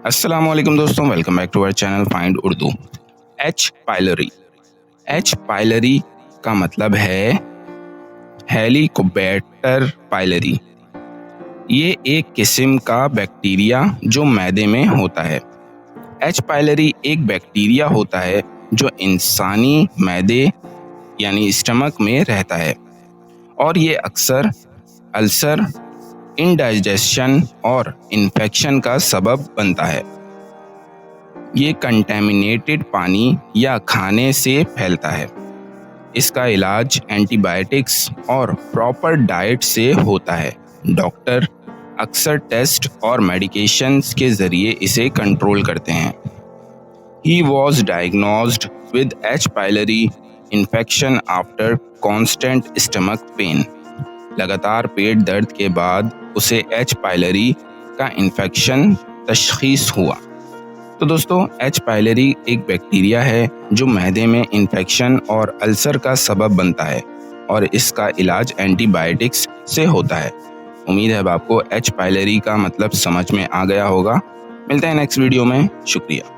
अस्सलाम वालेकुम दोस्तों, welcome back to our channel find Urdu. H pylori. H pylori का मतलब है हेलिकोबैक्टर पाइलरी। ये एक किस्म का बैक्टीरिया जो मैदे में होता है। एच पाइलरी एक बैक्टीरिया होता है जो इंसानी मैदे यानी स्टमक में रहता है और ये अक्सर अल्सर, इंडाइजेशन और इन्फेक्शन का सबब बनता है। ये कंटेमिनेटेड पानी या खाने से फैलता है। इसका इलाज एंटीबायोटिक्स और प्रॉपर डाइट से होता है। डॉक्टर अक्सर टेस्ट और मेडिकेशंस के जरिए इसे कंट्रोल करते हैं। He was diagnosed with H. pylori infection after constant stomach pain. लगातार पेट दर्द के बाद उसे एच पाइलरी का इन्फेक्शन तशखीस हुआ। तो दोस्तों, एच पाइलरी एक बैक्टीरिया है जो मैदे में इन्फेक्शन और अल्सर का सबब बनता है और इसका इलाज एंटीबायोटिक्स से होता है। उम्मीद है अब आपको एच पाइलरी का मतलब समझ में आ गया होगा। मिलते हैं नेक्स्ट वीडियो में। शुक्रिया।